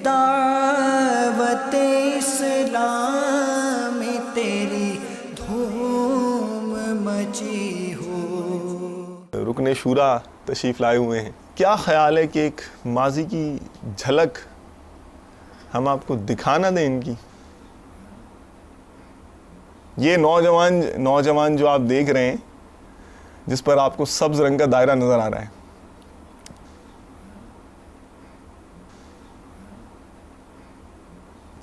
دعوت اسلام میں تیری دھوم مچی ہو. رکن شورا تشریف لائے ہوئے ہیں. کیا خیال ہے کہ ایک ماضی کی جھلک ہم آپ کو دکھانا دیں ان کی؟ یہ نوجوان جو آپ دیکھ رہے ہیں جس پر آپ کو سبز رنگ کا دائرہ نظر آ رہا ہے،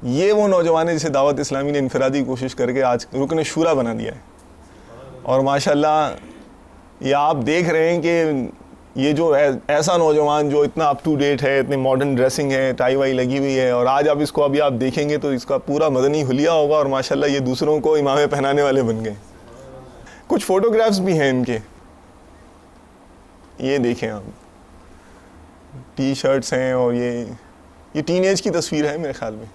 یہ وہ نوجوان ہے جسے دعوت اسلامی نے انفرادی کوشش کر کے آج رکن شورا بنا دیا ہے. اور ماشاءاللہ یہ آپ دیکھ رہے ہیں کہ یہ جو ایسا نوجوان جو اتنا اپ ٹو ڈیٹ ہے، اتنی ماڈرن ڈریسنگ ہے، ٹائی وائی لگی ہوئی ہے، اور آج آپ اس کو ابھی آپ دیکھیں گے تو اس کا پورا مدنی حلیہ ہوگا، اور ماشاءاللہ یہ دوسروں کو امامے پہنانے والے بن گئے. کچھ فوٹوگرافز بھی ہیں ان کے، یہ دیکھیں آپ، ٹی شرٹس ہیں، اور یہ ٹین ایج کی تصویر ہے میرے خیال میں.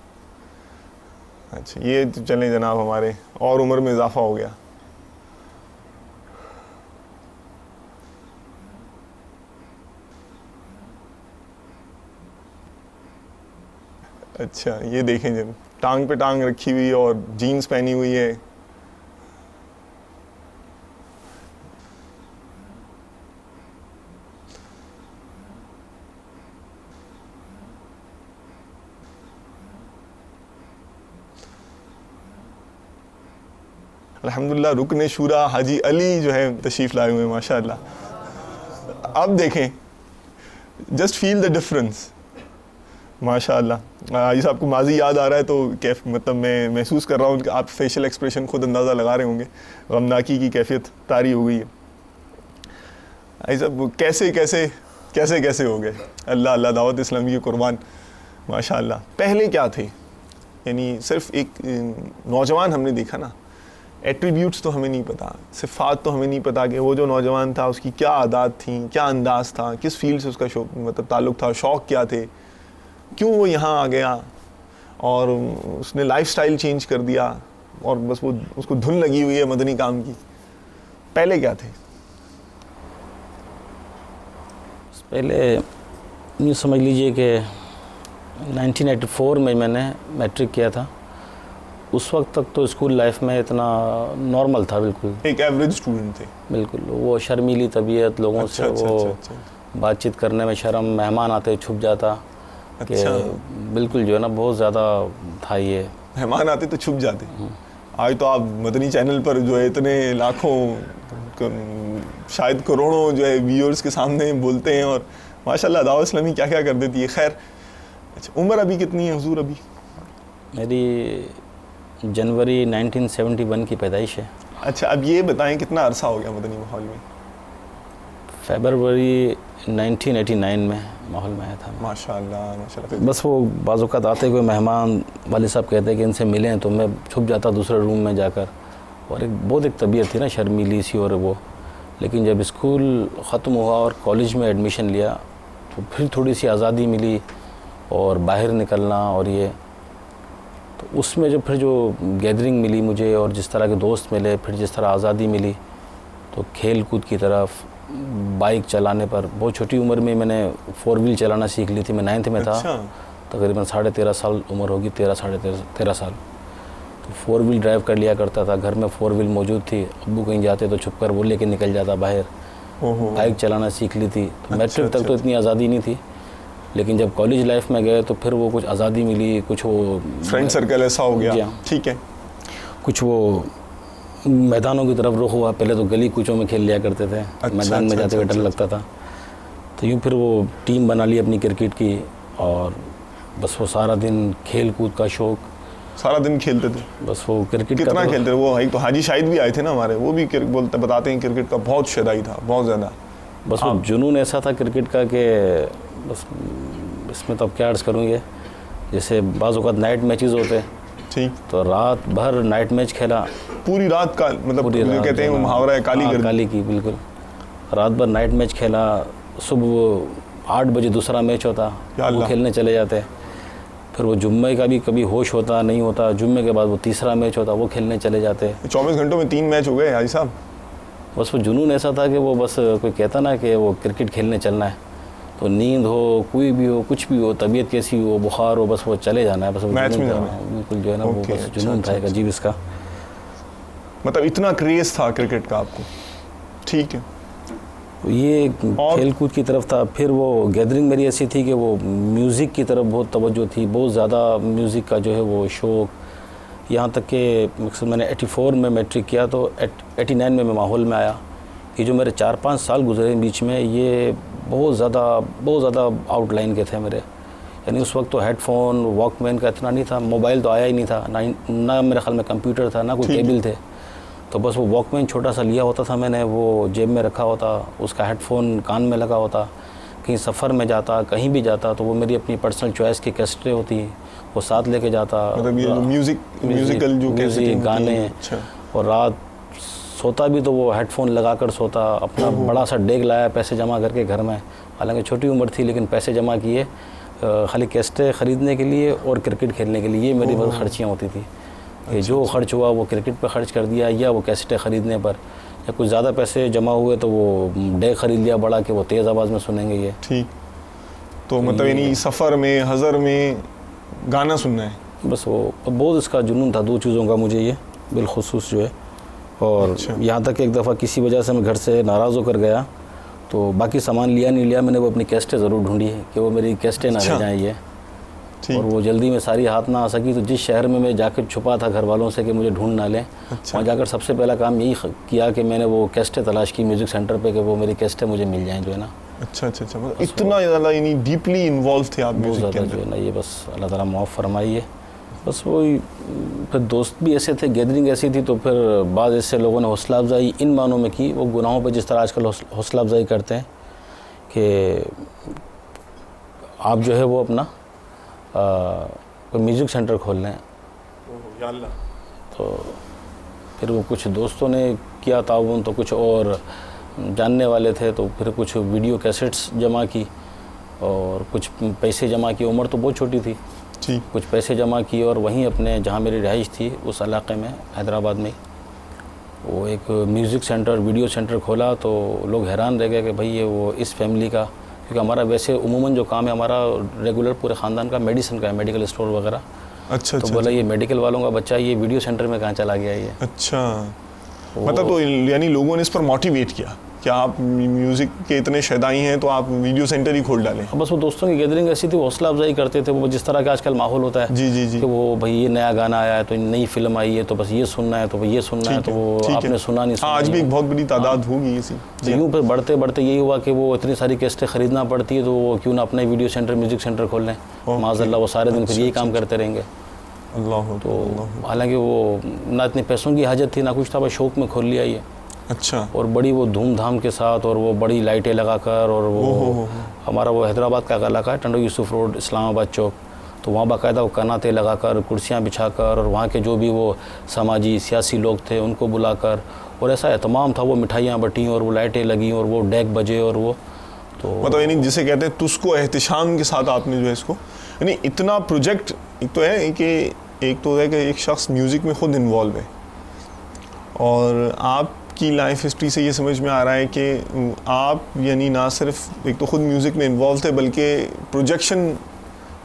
اچھا یہ چلیں جناب، ہمارے اور عمر میں اضافہ ہو گیا. اچھا یہ دیکھیں جب ٹانگ پہ ٹانگ رکھی ہوئی ہے اور جینز پہنی ہوئی ہے. الحمدللہ رکن شورا حاجی علی جو ہے تشریف لائے ہوئے ہیں ماشاءاللہ. اب دیکھیں، جسٹ فیل دا ڈفرنس ماشاءاللہ. حاجی صاحب کو ماضی یاد آ رہا ہے تو مطلب میں محسوس کر رہا ہوں کہ آپ فیشل ایکسپریشن خود اندازہ لگا رہے ہوں گے، غمناکی کی کیفیت طاری ہو گئی ہے. حاجی صاحب کیسے ہو گئے؟ اللہ دعوت اسلامی کے قربان ماشاءاللہ. پہلے کیا تھے؟ یعنی صرف ایک نوجوان ہم نے دیکھا نا، ایٹریبیوٹس تو ہمیں نہیں پتا، صفات تو ہمیں نہیں پتا کہ وہ جو نوجوان تھا اس کی کیا عادات تھیں، کیا انداز تھا، کس فیلڈ سے اس کا مطلب تعلق تھا، شوق کیا تھے، کیوں وہ یہاں آ گیا، اور اس نے لائف سٹائل چینج کر دیا، اور بس وہ اس کو دھن لگی ہوئی ہے مدنی کام کی. پہلے کیا تھے؟ پہلے یہ سمجھ لیجئے کہ 1984 میں میں نے میٹرک کیا تھا. اس وقت تک تو اسکول لائف میں اتنا نارمل تھا، بالکل ایک ایوریج اسٹوڈنٹ تھے. بالکل وہ شرمیلی طبیعت، لوگوں سے وہ بات چیت کرنے میں شرم، مہمان آتے چھپ جاتا کہ بالکل جو ہے نا بہت زیادہ تھا. یہ مہمان آتے تو چھپ جاتے. آج تو آپ مدنی چینل پر جو ہے اتنے لاکھوں شاید کروڑوں جو ہے ویورز کے سامنے بولتے ہیں، اور ماشاءاللہ دعوت اسلامی کیا کیا کر دیتی ہے. خیر اچھا، عمر ابھی کتنی ہے حضور؟ ابھی میری جنوری 1971 کی پیدائش ہے. اچھا اب یہ بتائیں کتنا عرصہ ہو گیا مدنی ماحول میں؟ فیبروری 1989 میں ماحول میں آیا تھا. ماشاءاللہ. بس وہ بعض اوقات آتے ہوئے مہمان، والد صاحب کہتے کہ ان سے ملیں، تو میں چھپ جاتا دوسرے روم میں جا کر، اور ایک طبیعت تھی نا شرمیلی سی اور وہ. لیکن جب اسکول ختم ہوا اور کالج میں ایڈمیشن لیا تو پھر تھوڑی سی آزادی ملی، اور باہر نکلنا، اور یہ تو اس میں پھر جو گیدرنگ ملی مجھے، اور جس طرح کے دوست ملے، پھر جس طرح آزادی ملی، تو کھیل کود کی طرف، بائک چلانے پر. بہت چھوٹی عمر میں نے 4 ویل چلانا سیکھ لی تھی. میں 9th میں تھا، تقریباً 13.5 سال عمر ہوگی، 13 سال. تو 4 ویل ڈرائیو کر لیا کرتا تھا. گھر میں 4 ویل موجود تھی، ابو کہیں جاتے تو چھپ کر وہ لے کے نکل جاتا باہر. بائک چلانا سیکھ لی تھی. میٹرک تک تو اتنی آزادی نہیں تھی، لیکن جب کالج لائف میں گئے تو پھر وہ کچھ آزادی ملی، کچھ وہ فرینڈ سرکل ایسا ہو گیا. ٹھیک ہے. کچھ وہ میدانوں کی طرف رخ ہوا. پہلے تو گلی کوچوں میں کھیل لیا کرتے تھے، میدان میں جاتے ہوئے ڈر لگتا تھا. تو یوں پھر وہ ٹیم بنا لی اپنی کرکٹ کی، اور بس وہ سارا دن کھیل کود کا شوق. سارا دن کھیلتے تھے؟ بس وہ کرکٹ کتنا کھیلتے تھے؟ وہ تو حاجی شاہد بھی آئے تھے نا ہمارے، وہ بھی بتاتے ہیں کرکٹ کا بہت شدائی تھا، بہت زیادہ. بس وہ جنون ایسا تھا کرکٹ کا کہ بس اس میں تو اب کیا عرض کروں گے. جیسے بعض اوقات نائٹ میچز ہوتے، ٹھیک، تو رات بھر نائٹ میچ کھیلا. پوری رات کا مطلب جو کہتے ہیں وہ محاورہ ہے کالی کی، بالکل رات بھر نائٹ میچ کھیلا. صبح 8 بجے دوسرا میچ ہوتا، وہ کھیلنے چلے جاتے. پھر وہ جمعے کا بھی کبھی ہوش ہوتا نہیں ہوتا، جمعے کے بعد وہ تیسرا میچ ہوتا، وہ کھیلنے چلے جاتے. 24 گھنٹوں میں 3 میچ ہو گئے حاجی صاحب. بس وہ جنون ایسا تھا کہ وہ بس کوئی کہتا نا کہ وہ کرکٹ کھیلنے چلنا ہے، تو نیند ہو, کوئی بھی ہو, کچھ بھی ہو, طبیعت کیسی ہو, بخار ہو, بس وہ چلے جانا ہے, بس وہ میچ میں جنون جانا تھا, بالکل جو ہے نا وہ Okay, بس جنون تھا ایک عجیب اس کا. مطلب اتنا کریز تھا کرکٹ کا آپ کو. ٹھیک ہے. یہ کھیل کود کی طرف تھا. پھر وہ گیدرنگ میری ایسی تھی کہ وہ میوزک کی طرف بہت توجہ تھی, بہت زیادہ میوزک کا جو ہے وہ شوق, یہاں تک کہ مقصد میں نے 84 میں میٹرک کیا تو 89 میں ماحول میں آیا. یہ جو میرے 4-5 سال گزرے بیچ میں, یہ بہت زیادہ آؤٹ لائن کے تھے میرے. یعنی اس وقت تو ہیڈ فون, واک مین کا اتنا نہیں تھا, موبائل تو آیا ہی نہیں تھا, نہ میرے خیال میں کمپیوٹر تھا, نہ کوئی کیبل تھے. تو بس وہ واک مین چھوٹا سا لیا ہوتا تھا میں نے, وہ جیب میں رکھا ہوتا, اس کا ہیڈ فون کان میں لگا ہوتا, کہیں سفر میں جاتا, کہیں بھی جاتا تو وہ میری اپنی پرسنل چوائس کی کیسٹیں ہوتی ہیں وہ ساتھ لے کے جاتا. مطلب یہ میوزیکل جو میوزک گانے, اور رات سوتا بھی تو وہ ہیڈ فون لگا کر سوتا. اپنا بڑا سا ڈیگ لایا پیسے جمع کر کے گھر میں, حالانکہ چھوٹی عمر تھی لیکن پیسے جمع کیے خالی کیسٹیں خریدنے کے لیے اور کرکٹ کھیلنے کے لیے. یہ میری بس خرچیاں ہوتی تھی کہ جو خرچ ہوا وہ کرکٹ پہ خرچ کر دیا, یا وہ کیسٹیں خریدنے پر, یا کچھ زیادہ پیسے جمع ہوئے تو وہ ڈیگ خرید لیا بڑا کہ وہ تیز آواز میں سنیں گے یہ. ٹھیک. تو مطلب یعنی سفر میں, حضر میں گانا سننا ہے. بس وہ بہت اس کا جنون تھا, 2 چیزوں کا مجھے یہ بالخصوص جو ہے. اور یہاں تک کہ ایک دفعہ کسی وجہ سے میں گھر سے ناراض ہو کر گیا تو باقی سامان لیا نہیں لیا, میں نے وہ اپنی کیسٹیں ضرور ڈھونڈی ہے کہ وہ میری کیسٹیں نہ رہ جائیں یہ. اور وہ جلدی میں ساری ہاتھ نہ آ سکی تو جس شہر میں جا کر چھپا تھا گھر والوں سے کہ مجھے ڈھونڈ نہ لیں, وہاں جا کر سب سے پہلا کام یہی کیا کہ میں نے وہ کیسٹیں تلاش کی میوزک سینٹر پہ کہ وہ میری کیسٹیں مجھے مل جائیں جو ہے نا. اچھا. مطلب اتنا زیادہ یعنی ڈیپلی انوالو تھے آپ میوزک کے اندر. جو ہے نا یہ بس اللہ تعالیٰ معاف فرمائیے. بس وہی پھر دوست بھی ایسے تھے, گیدرنگ ایسی تھی, تو پھر بعض ایسے لوگوں نے حوصلہ افزائی ان معنوں میں کی, وہ گناہوں پہ جس طرح آج کل حوصلہ افزائی کرتے ہیں کہ آپ جو ہے وہ اپنا کوئی میوزک سینٹر کھول لیں. تو پھر وہ کچھ دوستوں نے کیا تعاون, تو کچھ اور جاننے والے تھے, تو پھر کچھ ویڈیو کیسٹس جمع کی اور کچھ پیسے جمع کی. عمر تو بہت چھوٹی تھی, کچھ پیسے جمع کی اور وہیں اپنے جہاں میری رہائش تھی اس علاقے میں حیدرآباد میں وہ ایک میوزک سینٹر, ویڈیو سینٹر کھولا. تو لوگ حیران رہ گئے کہ بھئی یہ وہ اس فیملی کا, کیونکہ ہمارا ویسے عموماً جو کام ہے ہمارا ریگولر پورے خاندان کا میڈیسن کا ہے, میڈیکل اسٹور وغیرہ. اچھا. تو بولا یہ میڈیکل والوں کا بچہ یہ ویڈیو سینٹر میں کہاں چلا گیا یہ. اچھا. مطلب تو یعنی لوگوں نے اس پر موٹیویٹ کیا کہ آپ میوزک کے اتنے شیدائی ہیں تو آپ ویڈیو سینٹر ہی کھول ڈالیں. بس وہ دوستوں کی گیدرنگ ایسی تھی, حوصلہ افزائی کرتے تھے. وہ جس طرح کا آج کل ماحول ہوتا ہے جی کہ وہ بھائی یہ نیا گانا آیا ہے تو نئی فلم آئی ہے تو بس یہ سننا ہے, تو یہ سننا ہے, تو وہ آپ نے سنا نہیں سنا. آج بھی ایک بہت بڑی تعداد ہوگی اسی. یوں پھر بڑھتے بڑھتے یہی ہوا کہ وہ اتنی ساری کیسٹیں خریدنا پڑتی ہے, تو وہ کیوں نہ اپنا ویڈیو سینٹر, میوزک سینٹر کھول لیں. معاذ اللہ وہ سارے دن پھر یہی کام کرتے رہیں گے. تو حالانکہ وہ نہ اتنے پیسوں کی حاجت تھی نہ کچھ تھا, بس شوق میں کھول لیا یہ. اچھا. اور بڑی وہ دھوم دھام کے ساتھ, اور وہ بڑی لائٹیں لگا کر, اور وہ ہمارا وہ حیدرآباد کا علاقہ ہے ٹنڈو یوسف روڈ, اسلام آباد چوک, تو وہاں باقاعدہ وہ کناتے لگا کر, کرسیاں بچھا کر, اور وہاں کے جو بھی وہ سماجی سیاسی لوگ تھے ان کو بلا کر, اور ایسا اہتمام تھا. وہ مٹھائیاں بٹیں اور وہ لائٹیں لگیں اور وہ ڈیک بجے, اور وہ تو مطلب یعنی جسے کہتے ہیں تس کو احتشام کے ساتھ آپ نے جو ہے اس کو یعنی اتنا پروجیکٹ. ایک تو ہے کہ ایک شخص میوزک میں خود انوالو ہے, اور آپ کی لائف ہسٹری سے یہ سمجھ میں آ رہا ہے کہ آپ یعنی نہ صرف ایک تو خود میوزک میں انوالو تھے بلکہ پروجیکشن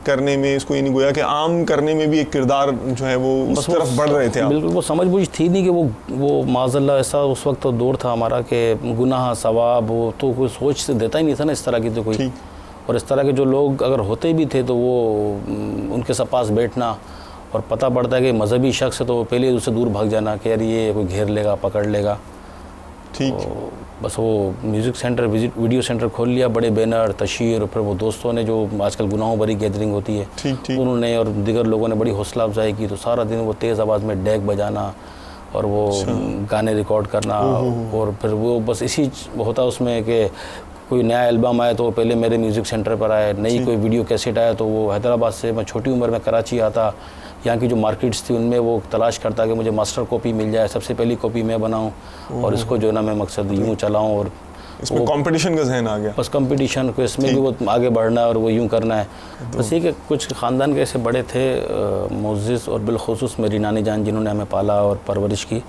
کرنے میں, اس کو یعنی گویا کہ عام کرنے میں بھی ایک کردار جو ہے وہ اس طرف بڑھ رہے تھے. بالکل وہ سمجھ بوجھ تھی نہیں کہ وہ معاذ اللہ ایسا اس وقت تو دور تھا ہمارا کہ گناہ ثواب وہ تو کوئی سوچ سے دیتا ہی نہیں تھا نا اس طرح کی تو کوئی. اور اس طرح کے جو لوگ اگر ہوتے بھی تھے تو وہ ان کے ساتھ پاس بیٹھنا, اور پتہ پڑتا ہے کہ مذہبی شخص ہے تو پہلے اس سے دور بھاگ جانا کہ یار یہ کوئی گھیر لے گا, پکڑ لے گا. بس وہ میوزک سینٹر, ویڈیو سینٹر کھول لیا, بڑے بینر تشہیر, اور پھر وہ دوستوں نے جو آج کل گناہوں بھری گیدرنگ ہوتی ہے انہوں نے اور دیگر لوگوں نے بڑی حوصلہ افزائی کی. تو سارا دن وہ تیز آواز میں ڈیک بجانا اور وہ گانے ریکارڈ کرنا, اور پھر وہ بس اسی ہوتا اس میں کہ کوئی نیا البم آئے تو وہ پہلے میرے میوزک سینٹر پر آئے, نئی کوئی ویڈیو کیسٹ آئے تو وہ حیدرآباد سے, میں چھوٹی عمر میں کراچی آتا, یہاں کی جو مارکیٹس تھی ان میں وہ تلاش کرتا کہ مجھے ماسٹر کاپی مل جائے, سب سے پہلی کاپی میں بناؤں اور اس کو جو ہے نا میں مقصد یوں چلاؤں. اور اس میں کمپٹیشن کا ذہن آ گیا, بس کمپٹیشن کو اس میں بھی وہ آگے بڑھنا ہے اور وہ یوں کرنا ہے. بس یہ کہ کچھ خاندان کے ایسے بڑے تھے معزز, اور بالخصوص میری نانی جان جنہوں نے ہمیں پالا اور پرورش کی,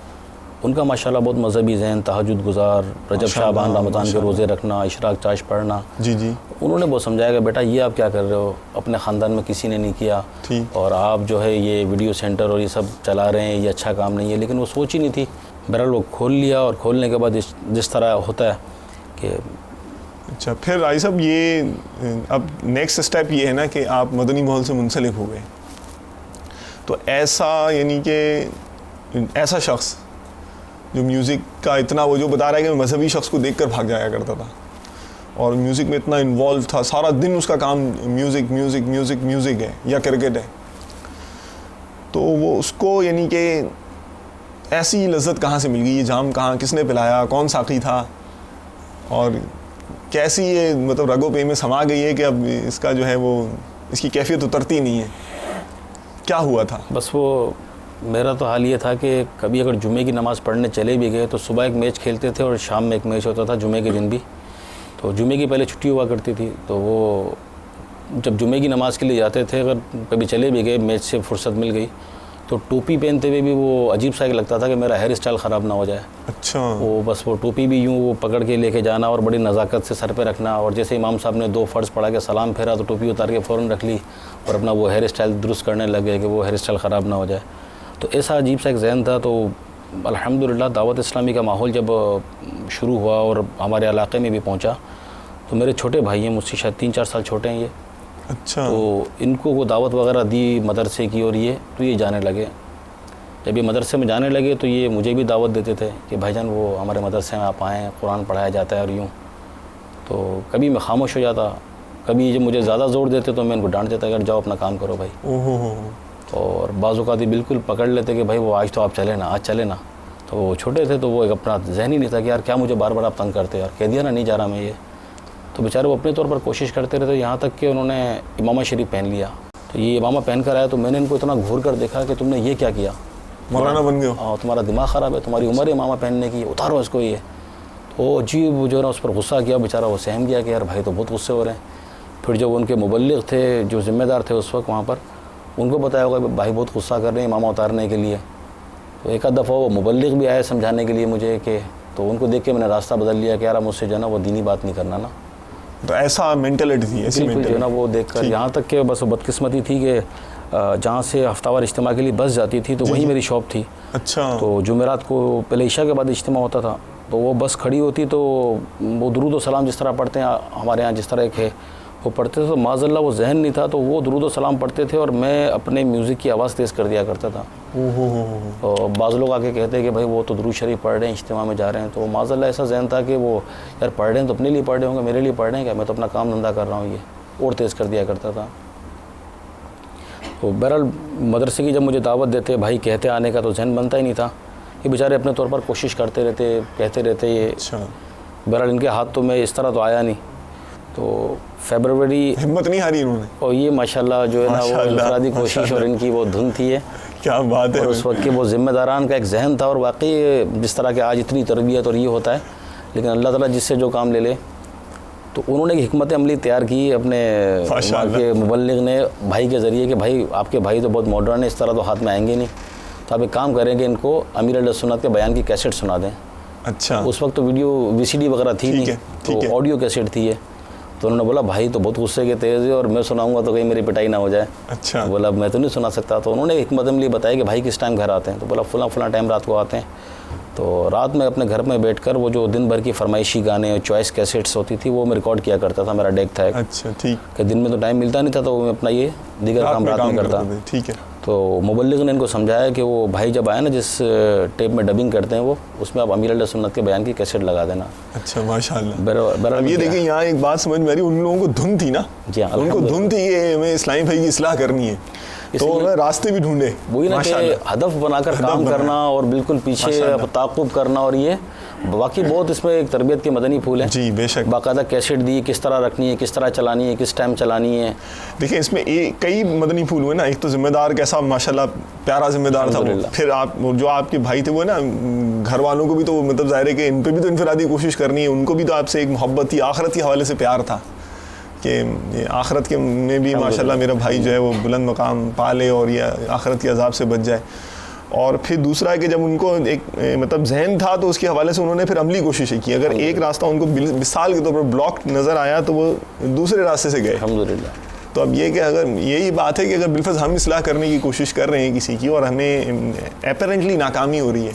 ان کا ماشاءاللہ بہت مذہبی ذہن، تہجد گزار، رجب شعبان رمضان کے روزے رکھنا، اشراق چاش پڑھنا. جی جی. انہوں نے بہت سمجھایا کہ بیٹا یہ آپ کیا کر رہے ہو، اپنے خاندان میں کسی نے نہیں کیا، اور آپ جو ہے یہ ویڈیو سینٹر اور یہ سب چلا رہے ہیں، یہ اچھا کام نہیں ہے. لیکن وہ سوچ ہی نہیں تھی. بہرحال وہ کھول لیا، اور کھولنے کے بعد جس طرح ہوتا ہے کہ اچھا. پھر رائی صاحب یہ اب نیکسٹ اسٹیپ یہ ہے نا کہ آپ مدنی ماحول سے منسلک ہو گئے، تو ایسا یعنی کہ ایسا شخص جو میوزک کا اتنا، وہ جو بتا رہا ہے کہ میں مذہبی شخص کو دیکھ کر بھاگ جایا کرتا تھا اور میوزک میں اتنا انوالو تھا، سارا دن اس کا کام میوزک میوزک میوزک میوزک ہے یا کرکٹ ہے، تو وہ اس کو یعنی کہ ایسی لذت کہاں سے مل گئی، یہ جام کہاں، کس نے پلایا، کون ساقی تھا، اور کیسی یہ مطلب رگو پے میں سما گئی ہے کہ اب اس کا جو ہے وہ اس کی کیفیت اترتی نہیں ہے، کیا ہوا تھا؟ بس وہ میرا تو حال یہ تھا کہ کبھی اگر جمعے کی نماز پڑھنے چلے بھی گئے تو صبح ایک میچ کھیلتے تھے اور شام میں ایک میچ ہوتا تھا، جمعے کے دن بھی. تو جمعے کی پہلے چھٹی ہوا کرتی تھی، تو وہ جب جمعے کی نماز کے لیے جاتے تھے، اگر کبھی چلے بھی گئے، میچ سے فرصت مل گئی، تو ٹوپی پہنتے ہوئے بھی وہ عجیب سا ایک لگتا تھا کہ میرا ہیئر اسٹائل خراب نہ ہو جائے. اچھا. وہ بس وہ ٹوپی بھی یوں وہ پکڑ کے لے کے جانا اور بڑی نزاکت سے سر پہ رکھنا، اور جیسے امام صاحب نے 2 فرض پڑھا کے سلام پھیرا تو ٹوپی اتار کے فوراً رکھ لی اور اپنا وہ ہیئر اسٹائل درست کرنے لگ گئے کہ وہ ہیئر اسٹائل خراب نہ ہو جائے. تو ایسا عجیب سا ایک ذہن تھا. تو الحمدللہ دعوت اسلامی کا ماحول جب شروع ہوا اور ہمارے علاقے میں بھی پہنچا، تو میرے چھوٹے بھائی ہیں، مجھ سے شاید 3-4 سال چھوٹے ہیں یہ. اچھا. تو ان کو وہ دعوت وغیرہ دی مدرسے کی، اور تو یہ جانے لگے. جب یہ مدرسے میں جانے لگے تو یہ مجھے بھی دعوت دیتے تھے کہ بھائی جان وہ ہمارے مدرسے میں آپ آئیں، قرآن پڑھایا جاتا ہے اور یوں. تو کبھی میں خاموش ہو جاتا، کبھی جب مجھے زیادہ زور دیتے تو میں ان کو ڈانٹ دیتا کہ جاؤ اپنا کام کرو بھائی. اور بعض اوقات بالکل پکڑ لیتے کہ بھائی وہ آج تو آپ چلے نا، آج چلے نا. تو وہ چھوٹے تھے تو وہ ایک اپنا ذہن ہی نہیں تھا کہ یار کیا مجھے بار بار آپ تنگ کرتے، اور کہہ دیا نا نہیں جا رہا میں یہ. تو بیچارے وہ اپنے طور پر کوشش کرتے رہتے، یہاں تک کہ انہوں نے امامہ شریف پہن لیا. تو یہ امامہ پہن کر آیا تو میں نے ان کو اتنا گھور کر دیکھا کہ تم نے یہ کیا کیا، مولانا بن گئے ہو، تمہارا دماغ خراب ہے، تمہاری عمر ہے امامہ پہننے کی، اتارو اس کو. یہ تو جی وہ جو ہے نا اس پر غصہ کیا، بیچارہ وہ سہم گیا کہ یار بھائی تو بہت غصے ہو رہے ہیں. پھر جب ان کے مبلغ تھے جو ذمہ دار تھے اس وقت وہاں پر، ان کو بتایا ہوگا بھائی بہت غصہ کر رہے ہیں امامہ اتارنے کے لیے. تو ایک آدھ دفعہ وہ مبلغ بھی آئے سمجھانے کے لیے مجھے کہ، تو ان کو دیکھ کے میں نے راستہ بدل لیا کہ یار مجھ سے جو ہے نا وہ دینی بات نہیں کرنا نا. تو ایسا مینٹلٹی تھی، ایسی بالکل جو ہے نا وہ دیکھ کر یہاں تک کہ بس وہ بدقسمتی تھی کہ جہاں سے ہفتہ وار اجتماع کے لیے بس جاتی تھی تو وہیں میری شاپ تھی. اچھا. تو جمعرات کو پہلے عشاء کے بعد اجتماع ہوتا تھا، تو وہ بس کھڑی ہوتی تو وہ درود و سلام جس طرح پڑھتے ہیں ہمارے ہاں جس طرح ایک ہے وہ پڑھتے تھے. تو معاذ اللہ وہ ذہن نہیں تھا تو وہ درود و سلام پڑھتے تھے اور میں اپنے میوزک کی آواز تیز کر دیا کرتا تھا. تو بعض لوگ آ کے کہتے ہیں کہ بھائی وہ تو درود شریف پڑھ رہے ہیں، اجتماع میں جا رہے ہیں. تو معاذ اللہ ایسا ذہن تھا کہ وہ یار پڑھ رہے ہیں تو اپنے لیے پڑھ رہے ہوں گے، میرے لیے پڑھ رہے ہیں کیا، میں تو اپنا کام دھندہ کر رہا ہوں. یہ اور تیز کر دیا کرتا تھا. تو بہرحال مدرسے کی جب مجھے دعوت دیتے بھائی کہتے آنے کا تو ذہن بنتا ہی نہیں تھا. یہ بیچارے اپنے طور پر کوشش کرتے رہتے، کہتے رہتے. یہ بہرحال ان کے ہاتھ تو میں اس طرح تو آیا نہیں. تو فیبروری ہمت نہیں ہاری انہوں نے، اور یہ ماشاءاللہ جو ہے نا وہ انفرادی کوشش اور ان کی وہ دھن تھی ہے. کیا بات ہے. اور اس وقت کے وہ ذمہ داران کا ایک ذہن تھا. اور واقعی جس طرح کہ آج اتنی تربیت اور یہ ہوتا ہے، لیکن اللہ تعالیٰ جس سے جو کام لے لے. تو انہوں نے ایک حکمت عملی تیار کی اپنے کے مبلغ نے بھائی کے ذریعے کہ بھائی آپ کے بھائی تو بہت ماڈرن ہے، اس طرح تو ہاتھ میں آئیں گے نہیں، تو آپ ایک کام کریں کہ ان کو امیر علیہ سنت کے بیان کی کیسٹ سنا دیں. اچھا. اس وقت تو ویڈیو VCD وغیرہ تھی نہیں، تو آڈیو کیسٹ تھی. تو انہوں نے بولا بھائی تو بہت غصے کے تیز ہے اور میں سناؤں گا تو کہیں میری پٹائی نہ ہو جائے. اچھا. بولا میں تو نہیں سنا سکتا. تو انہوں نے حکمت عملی بتائی کہ بھائی کس ٹائم گھر آتے ہیں. تو بولا فلاں ٹائم رات کو آتے ہیں. تو رات میں اپنے گھر میں بیٹھ کر وہ جو دن بھر کی فرمائشی گانے اور چوائس کیسٹس ہوتی تھی وہ میں ریکارڈ کیا کرتا تھا. میرا ڈیک تھا ایک. اچھا ٹھیک. کہ دن میں تو ٹائم ملتا نہیں تھا تو میں اپنا یہ دیگر کام رات میں کرتا. ٹھیک ہے. تو مبلغ نے ان کو سمجھایا کہ وہ بھائی جب آئے نا جس ٹیپ میں ڈبنگ کرتے ہیں وہ اس میں آپ امیر علیہ سنت کے بیان کی کیسٹ لگا دینا. اچھا ماشاء اللہ. اب یہ دیکھیں یہاں ایک بات سمجھ میں آ رہی، ان لوگوں کو دھن تھی نا. جی ہاں ان کو دھن تھی کہ ہمیں اسلامی بھائی کی اصلاح کرنی ہے، تو انہوں نے راستے بھی ڈھونڈے. وہی نا کہ ہدف بنا کر کام کرنا اور بالکل پیچھے تعاقب کرنا. اور یہ باقی بہت اس میں ایک تربیت کے مدنی پھول ہیں. جی بے شک. باقاعدہ کیسٹ دی کس طرح رکھنی ہے، کس طرح چلانی ہے، کس ٹائم چلانی ہے. دیکھیں اس میں کئی مدنی پھول ہوئے نا. ایک تو ذمہ دار کیسا ماشاءاللہ پیارا ذمہ دار تھا وہ. پھر آپ جو آپ کے بھائی تھے وہ نا گھر والوں کو بھی تو مطلب ظاہر ہے کہ ان پہ بھی تو انفرادی کوشش کرنی ہے. ان کو بھی تو آپ سے ایک محبت تھی، آخرت کے حوالے سے پیار تھا کہ آخرت کے میں بھی ماشاءاللہ میرا بھائی جو ہے وہ بلند مقام پا لے اور یہ آخرت کے عذاب سے بچ جائے. اور پھر دوسرا ہے کہ جب ان کو ایک مطلب ذہن تھا تو اس کے حوالے سے انہوں نے پھر عملی کوششیں کی. اگر ایک راستہ ان کو مثال کے طور پر بلاک نظر آیا تو وہ دوسرے راستے سے گئے. الحمدللہ. تو اب یہ کہ اگر یہی بات ہے کہ اگر بالفرض ہم اصلاح کرنے کی کوشش کر رہے ہیں کسی کی اور ہمیں اپیرنٹلی ناکامی ہو رہی ہے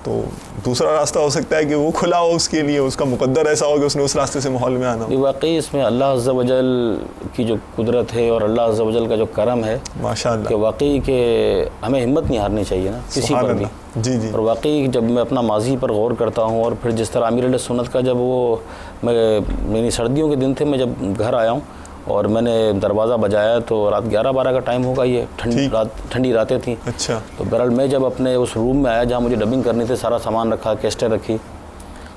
تو دوسرا راستہ ہو سکتا ہے کہ وہ کھلا ہو اس کے لیے, اس کا مقدر ایسا ہو کہ اس نے اس راستے سے ماحول میں آنا ہو. واقعی اس میں اللہ عز و جل کی جو قدرت ہے اور اللہ عز و جل کا جو کرم ہے ماشاء اللہ, کہ واقعی کہ ہمیں ہمت نہیں ہارنی چاہیے نا کسی پر بھی. جی جی. اور واقعی جب میں اپنا ماضی پر غور کرتا ہوں اور پھر جس طرح امیر علیہ سنت کا جب وہ میری سردیوں کے دن تھے, میں جب گھر آیا ہوں اور میں نے دروازہ بجایا تو رات 11-12 کا ٹائم ہوگا, یہ ٹھنڈی راتیں تھیں. اچھا. تو بہرحال میں جب اپنے اس روم میں آیا جہاں مجھے ڈبنگ کرنی تھی, سارا سامان رکھا, کیسٹیں رکھی,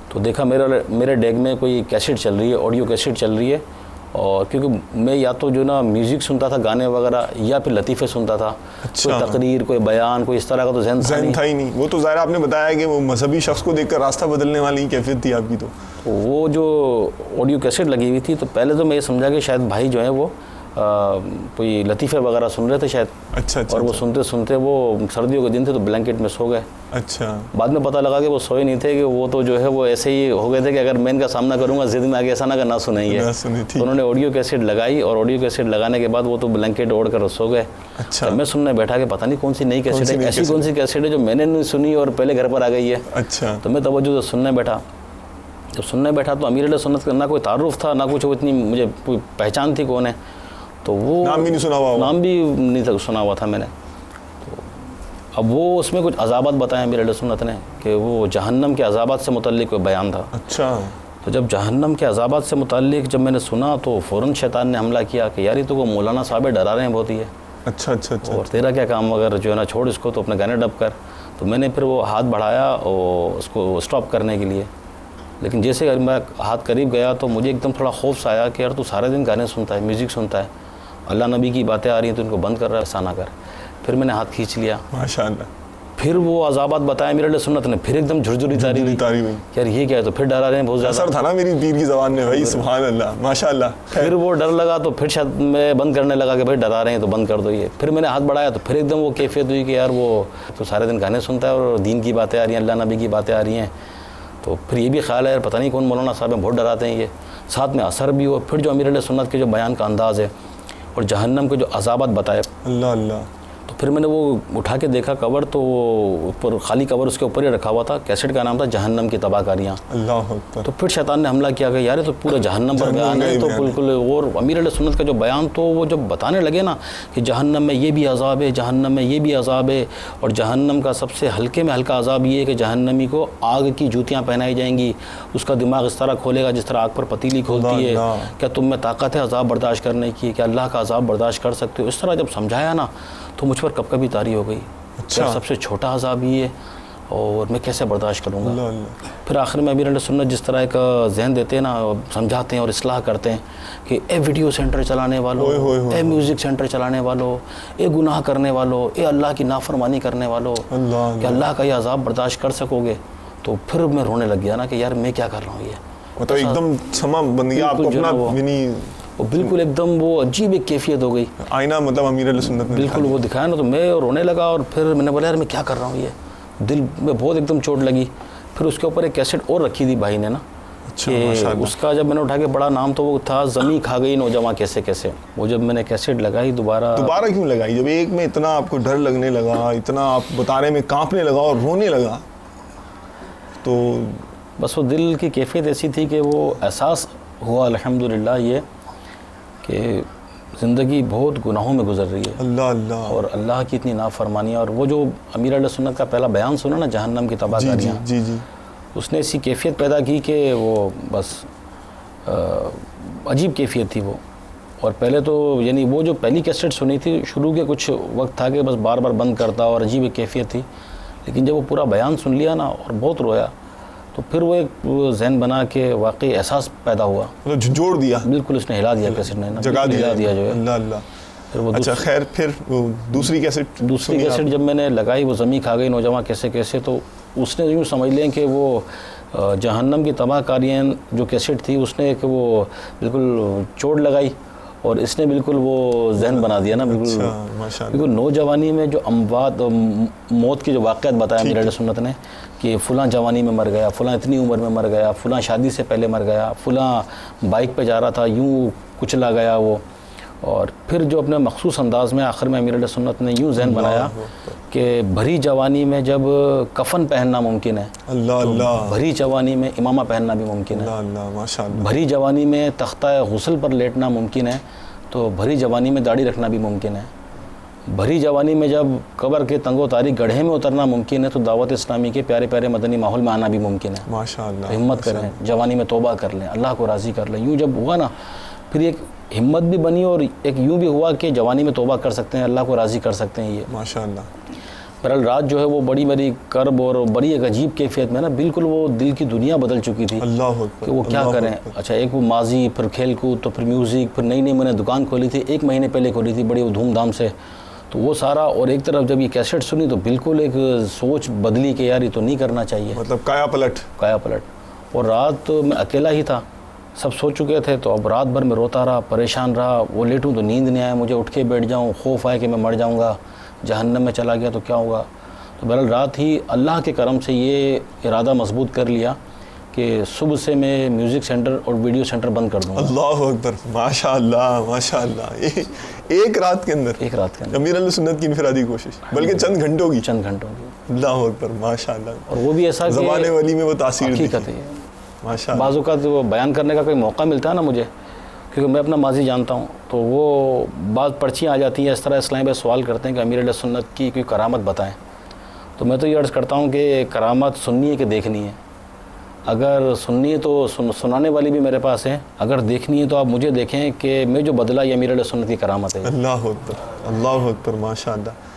تو دیکھا میرے ڈیگ میں کوئی کیسٹ چل رہی ہے, آڈیو کیسٹ چل رہی ہے. اور کیونکہ میں یا تو جو نا میوزک سنتا تھا, گانے وغیرہ, یا پھر لطیفے سنتا تھا. کوئی تقریر, کوئی بیان, کوئی اس طرح کا تو ذہن تھا ہی نہیں. وہ تو ظاہر آپ نے بتایا کہ وہ مذہبی شخص کو دیکھ کر راستہ بدلنے والی کیفیت تھی آپ کی. تو وہ جو آڈیو کیسٹ لگی ہوئی تھی تو پہلے تو میں یہ سمجھا کہ شاید بھائی جو ہیں وہ کوئی لطیفے وغیرہ سن رہے تھے شاید. اچھا. اور وہ سنتے سنتے وہ سردیوں کے دن تھے تو بلینکٹ میں سو گئے. اچھا. بعد میں پتہ لگا کہ وہ سوئے نہیں تھے, کہ وہ تو جو ہے وہ ایسے ہی ہو گئے تھے کہ اگر میں ان کا سامنا کروں گا ضد میں آگے ایسا نہ کہ نہ سنیں گے. تو انہوں نے آڈیو کیسٹ لگائی اور آڈیو کیسٹ لگانے کے بعد وہ تو بلینکٹ اوڑھ کر سو گئے. اچھا. میں سننے بیٹھا کہ پتہ نہیں کون سی نئی کیسٹ ہے, ایسی کون سی کیسٹ ہے جو میں نے نہیں سنی اور پہلے گھر پر آ گئی ہے. اچھا. تو میں توجہ سے سننے بیٹھا. جب سننے بیٹھا تو امیر علیہ سنت کا نہ کوئی تعارف تھا, نہ کچھ وہ اتنی مجھے کوئی پہچان تھی کون ہے. تو وہ نام بھی نہیں سنا ہوا, نام بھی نہیں سنا ہوا تھا میں نے. تو اب وہ اس میں کچھ عذابات بتائے امیر علیہ سنت نے کہ وہ جہنم کے عذابات سے متعلق کوئی بیان تھا. اچھا. تو جب جہنم کے عذابات سے متعلق جب میں نے سنا تو فوراً شیطان نے حملہ کیا کہ یار یہ تو وہ مولانا صاحب ڈرا رہے ہیں بہت ہی ہے. اچھا اچھا اچھا. اور تیرا کیا کام, اگر جو ہے نا چھوڑ اس کو, تو اپنے گانے ڈب کر. تو میں نے پھر وہ ہاتھ بڑھایا اور اس کو اسٹاپ کرنے کے لیے, لیکن جیسے میں ہاتھ قریب گیا تو مجھے ایک دم تھوڑا خوف سا آیا کہ یار تو سارے دن گانے سنتا ہے, میوزک سنتا ہے, اللہ نبی کی باتیں آ رہی ہیں تو ان کو بند کر رہا ہے, ایسا نہ کر. پھر میں نے ہاتھ کھینچ لیا. ماشاء اللہ. پھر وہ عذابات بتائے امیر علیہ سنت نے, پھر ایک دم جھرجھری تاری ہوئی یار یہ کیا ہے. تو پھر ڈرا رہے ہیں بہت زیادہ. اثر تھا نا میری پیر کی زبان میں بھائی, سبحان اللہ ماشاء اللہ. پھر وہ ڈر لگا تو پھر شاید میں بند کرنے لگا کہ بھائی ڈرا رہے ہیں تو بند کر دو یہ. پھر میں نے ہاتھ بڑھایا تو پھر ایک دم وہ کیفیت ہوئی کہ یار وہ تو سارے دن گانے سنتا ہے اور دین کی باتیں آ رہی ہیں, اللہ نبی کی باتیں آ رہی ہیں. تو پھر یہ بھی خیال ہے یار پتہ نہیں کون مولانا صاحب ہیں, بہت ڈراتے ہیں یہ. ساتھ میں اثر بھی ہو. پھر جو امیر علیہ سنت کے جو بیان کا انداز ہے اور جہنم کے جو عذابات بتائے, اللہ اللہ. تو پھر میں نے وہ اٹھا کے دیکھا کور, تو وہ اوپر خالی کور اس کے اوپر ہی رکھا ہوا تھا. کیسٹ کا نام تھا جہنم کی تباہ کاریاں. اللہ اکبر. تو پھر شیطان نے حملہ کیا کہ یار تو پورا جہنم پر بیان ہے. تو بالکل. اور امیر علیہ سنت کا جو بیان تو وہ جب بتانے لگے نا کہ جہنم میں یہ بھی عذاب ہے, جہنم میں یہ بھی عذاب ہے, اور جہنم کا سب سے ہلکے میں ہلکا عذاب یہ ہے کہ جہنمی کو آگ کی جوتیاں پہنائی جائیں گی, اس کا دماغ اس طرح کھولے گا جس طرح آگ پر پتیلی کھولتی ہے. کیا تم میں طاقت ہے عذاب برداشت کرنے کی, کیا اللہ کا عذاب برداشت کر سکتے ہو. اس طرح جب سمجھایا نا تو مجھ پر کب کبھی طاری ہو گئی. اچھا. سب سے چھوٹا عذاب یہ ہے اور میں کیسے برداشت کروں گا. پھر آخر میں امیر علیہ سنت جس طرح ایک ذہن دیتے ہیں نا, سمجھاتے ہیں اور اصلاح کرتے ہیں کہ اے ویڈیو سینٹر چلانے والوں, اے میوزک سینٹر چلانے والوں, اے گناہ کرنے والوں, اے اللہ کی نافرمانی کرنے والوں, کہ اللہ کا یہ عذاب برداشت کر سکو گے. تو پھر میں رونے لگ گیا نا کہ یار میں کیا کر رہا ہوں. یہ مطلب ایک دم سما بن گیا آپ کو اپنا, وہ بالکل ایک دم وہ عجیب ایک کیفیت ہو گئی. آئینہ مطلب امیر علیہ سنت نے بالکل وہ دکھایا نا, تو میں رونے لگا. اور پھر میں نے بولا یار میں کیا کر رہا ہوں, یہ دل میں بہت ایک دم چوٹ لگی. پھر اس کے اوپر ایک کیسٹ اور رکھی تھی بھائی نے نا, کہ اس کا جب میں نے اٹھا کے بڑا نام تو وہ تھا زمیں کھا گئی نوجواں کیسے کیسے. وہ جب میں نے کیسٹ لگائی دوبارہ کیوں لگائی, جب ایک میں اتنا آپ کو ڈر لگنے لگا, اتنا آپ بتانے میں کانپنے لگا اور رونے لگا, تو بس وہ دل کی کیفیت ایسی تھی کہ وہ احساس ہوا الحمدللہ یہ کہ زندگی بہت گناہوں میں گزر رہی ہے. اللہ اللہ. اور اللہ کی اتنی نافرمانی. اور وہ جو امیر علیہ سنت کا پہلا بیان سنا نا جہنم کی تباہ کاریاں, جی جی, اس نے ایسی کیفیت پیدا کی کہ وہ بس عجیب کیفیت تھی وہ. اور پہلے تو یعنی وہ جو پہلی کیسٹ سنی تھی شروع کے کچھ وقت تھا کہ بس بار بار بند کرتا اور عجیب ایک کیفیت تھی. لیکن جب وہ پورا بیان سن لیا نا اور بہت رویا, تو پھر وہ ایک ذہن بنا کہ واقعی احساس پیدا ہوا, جھنجھوڑ دیا. بالکل اس نے ہلا دیا کیسٹ نے, جگا دیا جو ہے. اللہ اللہ. پھر وہ اچھا خیر, پھر دوسری کیسٹ جب میں نے لگائی وہ زمیں کھا گئی نوجواں کیسے کیسے, تو اس نے یوں سمجھ لیں کہ وہ جہنم کی تباہ کاریاں جو کیسٹ تھی اس نے ایک وہ بالکل چوٹ لگائی اور اس نے بالکل وہ ذہن بنا دیا نا بالکل. ماشاء اللہ. بالکل نوجوانی میں جو اموات موت کے جو واقعات بتایا امیر علیہ سنت نے کہ فلاں جوانی میں مر گیا, فلاں اتنی عمر میں مر گیا, فلاں شادی سے پہلے مر گیا, فلاں بائک پہ جا رہا تھا یوں کچلا گیا وہ. اور پھر جو اپنے مخصوص انداز میں آخر میں امیر علیہ سنت نے یوں ذہن بنایا کہ بھری جوانی میں جب کفن پہننا ممکن ہے, اللہ اللہ, بھری جوانی میں امامہ پہننا بھی ممکن ہے, اللہ اللہ, ماشاء اللہ. بھری جوانی میں تختہ غسل پر لیٹنا ممکن ہے, تو بھری جوانی میں داڑھی رکھنا بھی ممکن ہے. بھری جوانی میں جب قبر کے تنگ و تاریک گڑھے میں اترنا ممکن ہے, تو دعوت اسلامی کے پیارے پیارے مدنی ماحول میں آنا بھی ممکن ہے. ماشاء اللہ. تو ہمت کریں, جوانی میں توبہ کر لیں, اللہ کو راضی کر لیں. یوں جب ہوا نا پھر ایک ہمت بھی بنی, اور ایک یوں بھی ہوا کہ جوانی میں توبہ کر سکتے ہیں, اللہ کو راضی کر سکتے ہیں. یہ ماشاء اللہ. بہرحال رات جو ہے وہ بڑی میری کرب اور بڑی ایک عجیب کیفیت میں نا بالکل وہ دل کی دنیا بدل چکی تھی اللہ اکبر, کہ وہ کیا کریں. اچھا ایک وہ ماضی, پھر کھیل کود, تو پھر میوزک, پھر نئی نئی میں نے دکان کھولی تھی 1 مہینے پہلے کھولی تھی بڑی دھوم دھام سے, تو وہ سارا. اور ایک طرف جب یہ کیسٹ سنی تو بالکل ایک سوچ بدلی کہ یار یہ تو نہیں کرنا چاہیے, مطلب کایا پلٹ. اور رات میں اکیلا ہی تھا, سب سو چکے تھے, تو اب رات بھر میں روتا رہا, پریشان رہا. وہ لیٹوں تو نیند نہیں آیا مجھے, اٹھ کے بیٹھ جاؤں, خوف آئے کہ میں مر جاؤں گا, جہنم میں چلا گیا تو کیا ہوگا. تو بہرحال رات ہی اللہ کے کرم سے یہ ارادہ مضبوط کر لیا کہ صبح سے میں میوزک سینٹر اور ویڈیو سینٹر بند کر دوں گا. اللہ اکبر, ماشاء اللہ ماشاء اللہ. ایک رات کے اندر, ایک رات کے اندر امیر علیہ سنت کی انفرادی کوشش, بلکہ چند گھنٹوں کی. اللہ اکبر, ماشاء اللہ. اور وہ بھی ایسا کہ زبان ولی میں وہ تاثیر حقیقت ہے. ماشاء بعض اوقات وہ بیان کرنے کا کوئی موقع ملتا ہے نا مجھے, کیونکہ میں اپنا ماضی جانتا ہوں, تو وہ بعض پرچیاں آ جاتی ہیں اس طرح اسلام پہ سوال کرتے ہیں کہ امیر علیہ سنت کی کوئی کرامت بتائیں. تو میں تو یہ عرض کرتا ہوں کہ کرامت سننی ہے کہ دیکھنی ہے. اگر سننی ہے تو سنانے والی بھی میرے پاس ہے, اگر دیکھنی ہے تو آپ مجھے دیکھیں کہ میں جو بدلا یہ امیر علیہ سنت کی کرامت ہے. اللہ اکبر, اللہ اکبر, ماشاء اللہ.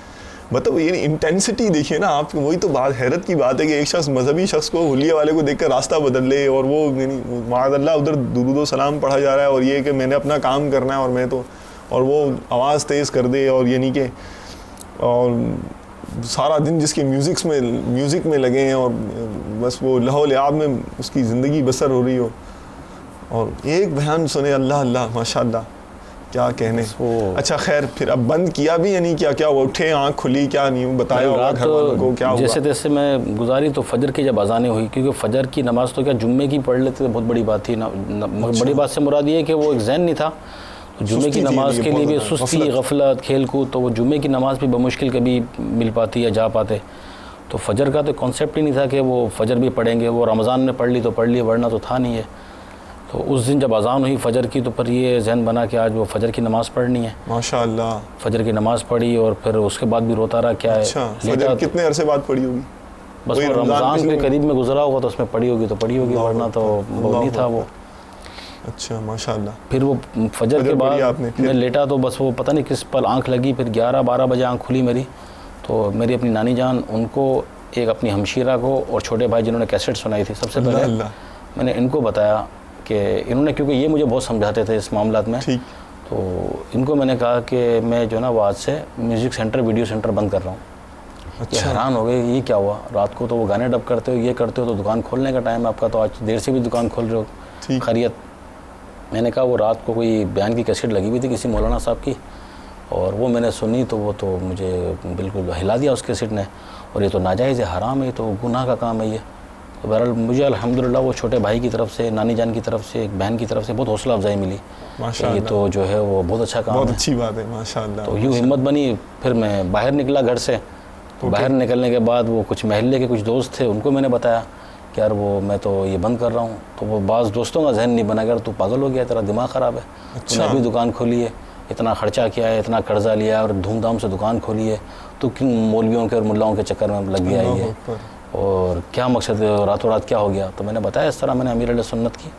مطلب یہ انٹینسٹی دیکھیے نا آپ, وہی تو بات حیرت کی بات ہے کہ ایک شخص مذہبی شخص کو حلیے والے کو دیکھ کر راستہ بدل لے, اور وہ معاذ اللہ ادھر درود و سلام پڑھا جا رہا ہے, اور یہ کہ میں نے اپنا کام کرنا ہے, اور میں تو, اور وہ آواز تیز کر دے, اور یعنی کہ اور سارا دن جس کے میوزک میں لگے ہیں, اور بس وہ لہو و لعاب میں اس کی زندگی بسر ہو رہی ہو, اور ایک بیان سنے. اللہ اللہ, ماشاء اللہ, کیا کہنے. اچھا خیر, پھر اب بند کیا بھی یعنی کیا وہ اٹھے, آنکھ کھلی, کیا نہیں بتایا ہوگا گھر والوں کو, کیا ہوا؟ جیسے تیسے میں گزاری تو فجر کی جب اذانیں ہوئی, کیونکہ فجر کی نماز تو کیا جمعے کی پڑھ لیتے تو بہت بڑی بات تھی. بڑی بات سے مراد یہ ہے کہ وہ ایک ذہن نہیں تھا, تو جمعے کی نماز کے لیے بھی سستی, غفلت, کھیل کود, تو وہ جمعے کی نماز بھی بمشکل کبھی مل پاتی یا جا پاتے. تو فجر کا تو کانسیپٹ ہی نہیں تھا کہ وہ فجر بھی پڑھیں گے. وہ رمضان میں پڑھ لی تو پڑھ لی, ورنہ تو تھا نہیں ہے. تو اس دن جب اذان ہوئی فجر کی, تو پھر یہ ذہن بنا کہ آج وہ فجر کی نماز پڑھنی ہے. ماشاء اللہ. فجر کی نماز پڑھی, اور پھر اس کے بعد بھی روتا رہا. کیا ہے, فجر کتنے عرصے بعد پڑھی ہوگی؟ بس وہ رمضان کے قریب میں گزرا ہوگا تو اس میں پڑھی ہوگی تو پڑھی ہوگی, ورنہ تو وہ نہیں تھا وہ. اچھا ماشاء اللہ. پھر وہ فجر کے بعد میں لیٹا تو بس وہ پتہ نہیں کس پل آنکھ لگی, پھر 11-12 بجے آنکھ کھلی میری. تو میری اپنی نانی جان, ان کو, ایک اپنی ہمشیرہ کو, اور چھوٹے بھائی جنہوں نے کیسٹ سنائی تھی, سب سے پہلے میں نے ان کو بتایا کہ انہوں نے, کیونکہ یہ مجھے بہت سمجھاتے تھے اس معاملات میں, تو ان کو میں نے کہا کہ میں جو نا وہ آج سے میوزک سینٹر, ویڈیو سینٹر بند کر رہا ہوں. یہ حیران ہو گئے, یہ کیا ہوا, رات کو تو وہ گانے ڈب کرتے ہو, یہ کرتے ہو, تو دکان کھولنے کا ٹائم ہے آپ کا, تو آج دیر سے بھی دکان کھول رہے ہو, خیریت. میں نے کہا وہ رات کو کوئی بیان کی کیسٹ لگی ہوئی تھی کسی مولانا صاحب کی, اور وہ میں نے سنی, تو وہ تو مجھے بالکل ہلا دیا اس کیسٹ نے, اور یہ تو ناجائز ہے, حرام ہے, تو گناہ کا کام ہے یہ. تو بہرحال مجھے الحمدللہ وہ چھوٹے بھائی کی طرف سے, نانی جان کی طرف سے, ایک بہن کی طرف سے بہت حوصلہ افزائی ملی. یہ تو جو ہے وہ بہت اچھا کام ہے, بہت اچھی بات ہے, ماشاء اللہ. تو یوں ہمت بنی. پھر میں باہر نکلا گھر سے, تو باہر نکلنے کے بعد وہ کچھ محلے کے کچھ دوست تھے, ان کو میں نے بتایا کہ یار وہ میں تو یہ بند کر رہا ہوں. تو وہ بعض دوستوں کا ذہن نہیں بنا کہ یار تو پاگل ہو گیا, تیرا دماغ خراب ہے, تو نے ابھی دکان کھولی ہے, اتنا خرچہ کیا ہے, اتنا قرضہ لیا ہے, اور دھوم دھام سے دکان کھولی ہے, تو کن مولویوں کے اور ملاؤں کے چکر میں لگ گیا ہے, اور کیا مقصد ہے, راتوں رات کیا ہو گیا. تو میں نے بتایا اس طرح میں نے امیر علیہ سنت کی,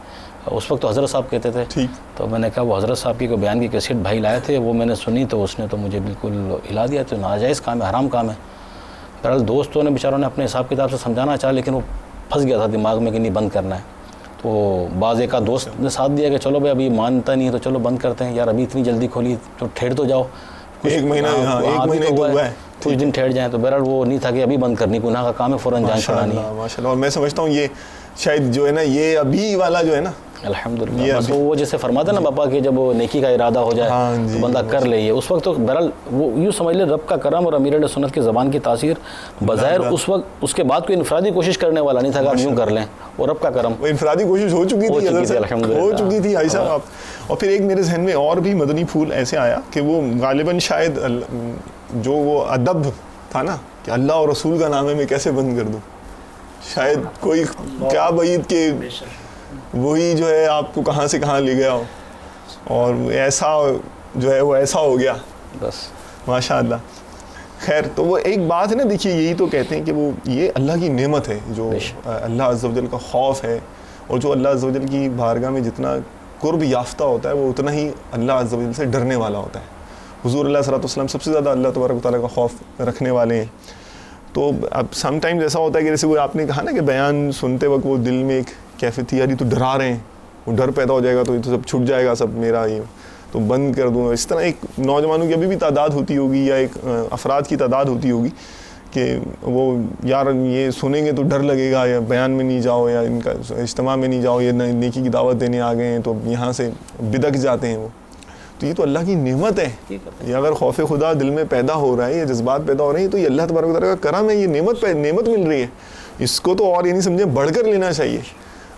اس وقت تو حضرت صاحب کہتے تھے, تو میں نے کہا وہ حضرت صاحب کی کوئی بیان کی کیسٹ بھائی لائے تھے, وہ میں نے سنی, تو اس نے تو مجھے بالکل ہلا دیا. تو ناجائز کام ہے, حرام کام ہے. بہرحال دوستوں نے بیچاروں نے اپنے حساب کتاب سے سمجھانا چاہا, لیکن وہ پھنس گیا تھا دماغ میں کہ نہیں بند کرنا ہے. تو بعض ایک دوست نے ساتھ دیا کہ چلو بھائی ابھی مانتا نہیں ہے تو چلو بند کرتے ہیں, یار ابھی اتنی جلدی کھولی تو ٹھہر تو جاؤ, ایک مہینہ ہوا ہے, کچھ دن ٹھہر جائیں. تو بہرحال وہ نہیں تھا کہ ابھی بند کرنی, گناہ کا کام ہے, فوراً جان چھڑانی ہے. ماشاء اللہ. اور میں سمجھتا ہوں یہ شاید جو ہے نا, یہ ابھی والا جو ہے نا الحمدللہ. بس وہ جیسے فرماتے ہیں نا پاپا کہ جب وہ نیکی کا ارادہ ہو جائے تو بندہ کر لے. یہ اس وقت تو بہرحال وہ یوں سمجھ لے رب کا کرم اور امیر اہل سنت کی زبان کی تاثیر بظاہر اس وقت اس کے بعد کوئی انفرادی کوشش کرنے والا نہیں تھا کہ آپ یوں کر لیں, وہ رب کا کرم. وہ انفرادی کوشش ہو چکی تھی الحمدللہ, ہو چکی تھی بھائی صاحب. اور پھر ایک میرے ذہن میں اور بھی مدنی پھول ایسے آیا کہ وہ غالباً شاید جو وہ ادب تھا نا کہ اللہ اور رسول کا نام ہے میں کیسے بند کر دوں, شاید کوئی کیا بعید کہ وہی جو ہے آپ کو کہاں سے کہاں لے گیا ہو اور ایسا جو ہے وہ ایسا ہو گیا بس ماشاء اللہ. خیر تو وہ ایک بات ہے نا, دیکھیے یہی تو کہتے ہیں کہ وہ یہ اللہ کی نعمت ہے جو اللہ عز و جل کا خوف ہے, اور جو اللہ عز و جل کی بارگاہ میں جتنا قرب یافتہ ہوتا ہے وہ اتنا ہی اللہ عز و جل سے ڈرنے والا ہوتا ہے. حضور اللہ صلی اللہ علیہ وسلم سب سے زیادہ اللہ تبارک و تعالیٰ کا خوف رکھنے والے ہیں. تو اب سم ٹائمز ایسا ہوتا ہے کہ جیسے وہ آپ نے کہا نا کہ بیان سنتے وقت وہ دل میں ایک کیفیت تھی, یار یہ تو ڈرا رہے ہیں, وہ ڈر پیدا ہو جائے گا تو یہ تو سب چھٹ جائے گا سب میرا, یہ تو بند کر دوں. اس طرح ایک نوجوانوں کی ابھی بھی تعداد ہوتی ہوگی یا ایک افراد کی تعداد ہوتی ہوگی کہ وہ یار یہ سنیں گے تو ڈر لگے گا, یا بیان میں نہیں جاؤ, یا ان کا اجتماع میں نہیں جاؤ, یہ نیکی کی دعوت دینے آ گئے ہیں تو یہاں سے بدک جاتے ہیں وہ. تو یہ تو اللہ کی نعمت ہے. یہ اگر خوف خدا دل میں پیدا ہو رہا ہے, یہ جذبات پیدا ہو رہے ہیں, تو یہ اللہ تبارک و تعالیٰ کا کرم ہے, یہ نعمت مل رہی ہے. اس کو تو اور یہ نہیں سمجھیں بڑھ کر لینا چاہیے.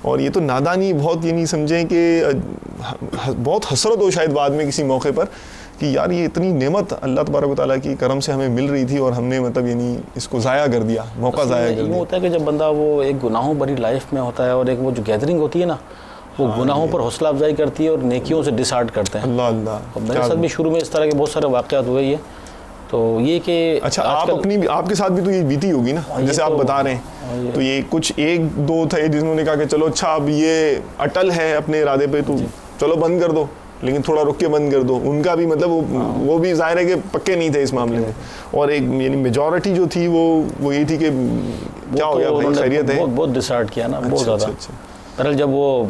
اور یہ تو نادانی بہت یہ نہیں سمجھیں کہ بہت حسرت ہو شاید بعد میں کسی موقع پر کہ یار یہ اتنی نعمت اللہ تبارک و تعالیٰ کی کرم سے ہمیں مل رہی تھی اور ہم نے مطلب یعنی اس کو ضائع کر دیا, موقع ضائع کر دیا. ہوتا ہے کہ جب بندہ وہ ایک گناہوں بھری لائف میں ہوتا ہے اور ایک وہ جو گیدرنگ ہوتی ہے نا وہ گناہوں پر حوصلہ افزائی کرتی ہے اور نیکیوں سے ڈس ہارٹ کرتے ہیں. اللہ اللہ. میرے ساتھ بھی شروع میں اس طرح کے بہت سارے واقعات ہوئے یہ. تو یہ کہ اچھا آپ کے ساتھ بھی تو یہ بیتی ہوگی نا جیسے آپ بتا رہے ہیں, تو یہ کچھ ایک دو تھے جنہوں نے کہا کہ چلو اچھا اب یہ اٹل ہے اپنے ارادے پہ تو چلو بند کر دو, لیکن تھوڑا رک کے بند کر دو. ان کا بھی مطلب وہ بھی ظاہر ہے کہ پکے نہیں تھے اس معاملے میں, اور ایک یعنی میجورٹی جو تھی وہ یہ تھی کہ کیا ہو گیا بھائی خیریت ہے. بہت ڈسارٹ کیا نا بہت زیادہ. پہلے جب وہ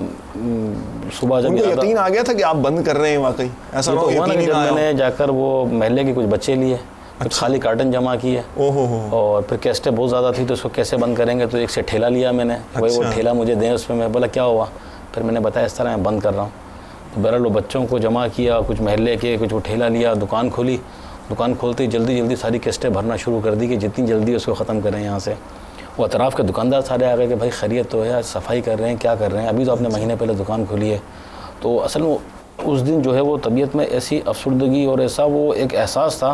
صبح جب یقین آ گیا تھا کہ آپ بند کر رہے ہیں واقعی, ایسا تو ہوا نا کہ جب میں نے جا کر وہ محلے کے کچھ بچے لیے, کچھ خالی کارٹن جمع کیے, اور پھر کیسٹیں بہت زیادہ تھی تو اس کو کیسے بند کریں گے, تو ایک سے ٹھیلا لیا میں نے, بھائی وہ ٹھیلا مجھے دیں اس میں بولا کیا ہوا, پھر میں نے بتایا اس طرح میں بند کر رہا ہوں. تو بہرحال وہ بچوں کو جمع کیا, کچھ محلے کے, کچھ وہ ٹھیلا لیا, دکان کھولی, دکان کھولتے ہی جلدی ساری کیسٹیں بھرنا شروع کر دی کہ جتنی جلدی اس کو ختم کریں یہاں سے. وہ اطراف کے دکاندار سارے آ گئے کہ بھائی خیریت تو ہے, صفائی کر رہے ہیں, کیا کر رہے ہیں, ابھی تو آپ نے مہینے پہلے دکان کھولی ہے. تو اصل میں اس دن جو ہے وہ طبیعت میں ایسی افسردگی اور ایسا وہ ایک احساس تھا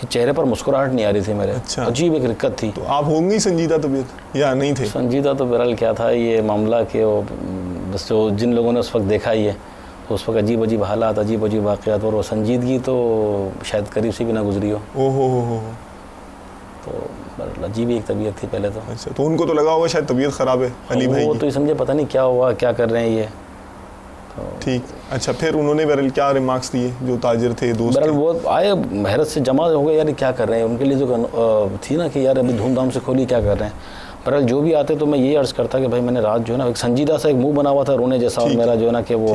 کہ چہرے پر مسکراہٹ نہیں آ رہی تھی میرے. عجیب ایک رکت تھی. تو آپ ہوں گی سنجیدہ طبیعت یا نہیں تھے؟ سنجیدہ تو بہرحال کیا تھا یہ معاملہ کہ وہ بس جو جن لوگوں نے اس وقت دیکھا ہی ہے تو اس وقت عجیب حالات, عجیب واقعات, اور وہ سنجیدگی تو شاید قریب سے بھی نہ گزری ہو. تو عجیب ایک طبیعت تھی پہلے تو. اچھا, تو ان کو تو لگا ہوگا شاید طبیعت خراب ہے علی بھائی. وہ تو یہ سمجھے پتہ نہیں کیا ہوا, کیا کر رہے ہیں یہ. ٹھیک. اچھا, پھر انہوں نے بہرحال کیا ریمارکس دیے جو تاجر تھے دوست؟ بہرحال وہ آئے حیرت سے جمع ہو گئے, یار کیا کر رہے ہیں. ان کے لیے جو تھی نا کہ یار ابھی دھوم دھام سے کھولی, کیا کر رہے ہیں. بہرحال جو بھی آتے تو میں یہ عرض کرتا کہ بھائی میں نے رات جو ہے نا ایک سنجیدہ سا ایک منہ بنا ہوا تھا رونے جیسا, اور میرا جو ہے نا کہ وہ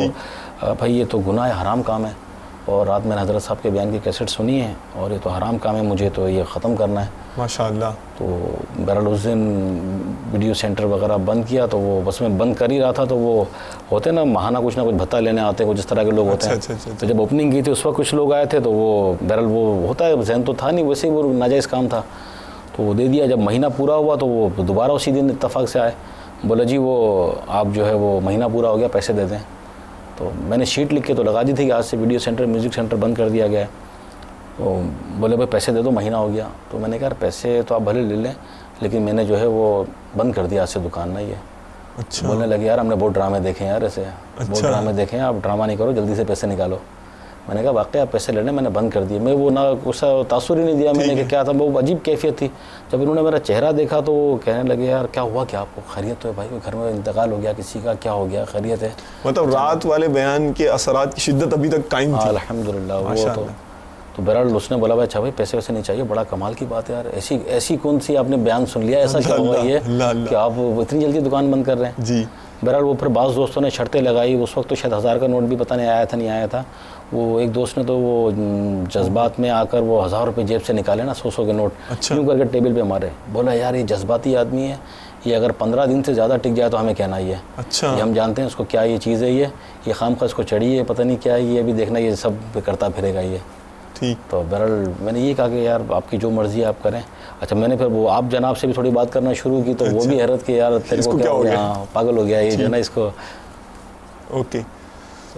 بھائی یہ تو گناہ ہے, حرام کام ہے, اور رات میں نے حضرت صاحب کے بیان کی کیسٹ سنی ہے, اور یہ تو حرام کام ہے, مجھے تو یہ ختم کرنا ہے. ماشاء اللہ. تو بہرحال اس دن ویڈیو سینٹر وغیرہ بند کیا, تو وہ بس میں بند کر ہی رہا تھا. تو وہ ہوتے نا ماہانہ کچھ نہ کچھ بھتہ لینے آتے, کچھ اس طرح کے لوگ ہوتے ہیں. تو جب اوپننگ کی تھی اس وقت کچھ لوگ آئے تھے, تو وہ بہرحال وہ ہوتا ہے, ذہن تو تھا نہیں, ویسے ہی وہ ناجائز کام تھا, تو وہ دے دیا. جب مہینہ پورا ہوا تو وہ دوبارہ اسی دن اتفاق سے آئے, بولا جی وہ آپ جو ہے وہ مہینہ پورا ہو گیا, پیسے دے دیں. تو میں نے شیٹ لکھ کے تو لگا دی تھی کہ آج سے ویڈیو سینٹر میوزک سینٹر بند کر دیا گیا ہے. تو بولے بھائی پیسے دے دو, مہینہ ہو گیا. تو میں نے کہا پیسے تو آپ بھلے لے لیں, لیکن میں نے جو ہے وہ بند کر دیا آج سے دکان نا یہ. اچھا. بولنے لگے یار ہم نے بہت ڈرامے دیکھے ہیں یار, ایسے بہت ڈرامے دیکھے ہیں, آپ ڈرامہ نہیں کرو, جلدی سے پیسے نکالو. میں نے کہا واقعی آپ پیسے لینے, میں نے بند کر دیے. میں وہ نہ کچھ تاثر ہی نہیں دیا میں نے کہ کیا تھا, وہ عجیب کیفیت تھی. جب انہوں نے میرا چہرہ دیکھا تو وہ کہنے لگے یار کیا ہوا, کیا آپ کو خیریت تو ہے بھائی, گھر میں انتقال ہو گیا کسی کا, کیا ہو گیا, خیریت ہے. مطلب رات والے بیان کے اثرات کی شدت ابھی تک قائم تھی. الحمدللہ. وہ تو بہرحال اس نے بولا بھائی اچھا بھائی پیسے ویسے نہیں چاہیے, بڑا کمال کی بات ہے یار, ایسی کون سی آپ نے بیان سن لیا, ایسا کیا ہوا یہ کہ آپ اتنی جلدی دکان بند کر رہے ہیں. جی. بہرحال وہ پھر بعض دوستوں نے شرطیں لگائی. اس وقت تو شاید 1000 کا نوٹ بھی پتہ نہیں آیا تھا نہیں آیا تھا. وہ ایک دوست نے تو وہ جذبات میں آ کر وہ 1000 روپے جیب سے نکالے نا, 100 کے نوٹ, یوں کر کے ٹیبل پہ مارے. بولا یار یہ جذباتی آدمی ہے, یہ اگر 15 دن سے زیادہ ٹک جائے تو ہمیں کہنا ہی ہے. اچھا یہ ہم جانتے ہیں اس کو کیا یہ چیز ہے، یہ خام خواہ اس کو چڑھی ہے، پتہ نہیں کیا ہے، یہ ابھی دیکھنا یہ سب کرتا پھرے گا یہ. ٹھیک. تو بہرحال میں نے یہ کہا کہ یار آپ کی جو مرضی آپ کریں. اچھا میں نے پھر وہ آپ جناب سے بھی تھوڑی بات کرنا شروع کی، تو وہ بھی حیرت کہ یار تیرے کو کیا ہو گیا، پاگل ہو گیا یہ جو ہے نا اس کو. اوکے.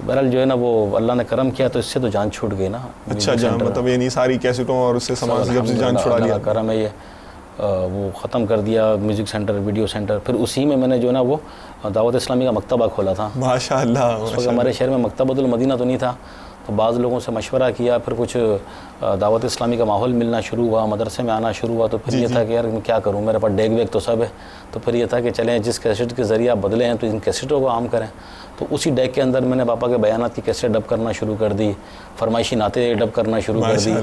بہرحال جو ہے نا وہ اللہ نے کرم کیا تو اس سے تو جان چھوٹ گئی نا. اچھا جان، مطلب یہ نہیں ساری کیسٹوں اور اس سے سامان سے جب سے جان چھڑا لیا. کرم ہے یہ، وہ ختم کر دیا میوزک سینٹر، ویڈیو سینٹر. پھر اسی میں نے جو ہے نا وہ دعوت اسلامی کا مکتبہ کھولا تھا. ماشاء اللہ. اس وقت ہمارے شہر میں مکتبۃ المدینہ تو نہیں تھا، تو بعض لوگوں سے مشورہ کیا، پھر کچھ دعوت اسلامی کا ماحول ملنا شروع ہوا، مدرسے میں آنا شروع ہوا. تو پھر یہ تھا کہ یار میں کیا کروں، میرے پاس ڈیگ ویگ تو سب ہے. تو پھر یہ تھا کہ چلیں جس کیسٹ کے ذریعے آپ بدلے ہیں تو ان کیسٹوں کو عام کریں. تو اسی ڈیگ کے اندر میں نے پاپا کے بیانات کی کیسٹ ڈب کرنا شروع کر دی، فرمائشی نعتیں ڈب کرنا شروع کر دی،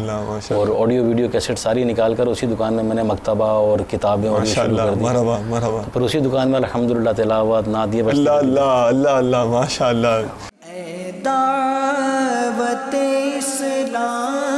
اور آڈیو ویڈیو کیسٹ ساری نکال کر اسی دکان میں نے مکتبہ اور کتابیں اور شروع کر دی. مرحبا مرحبا. پھر اسی دکان میں الحمدللہ تلاوت نعت یہ اللہ اللہ اللہ اللہ ماشاء اللہ. اے دعوت اسلام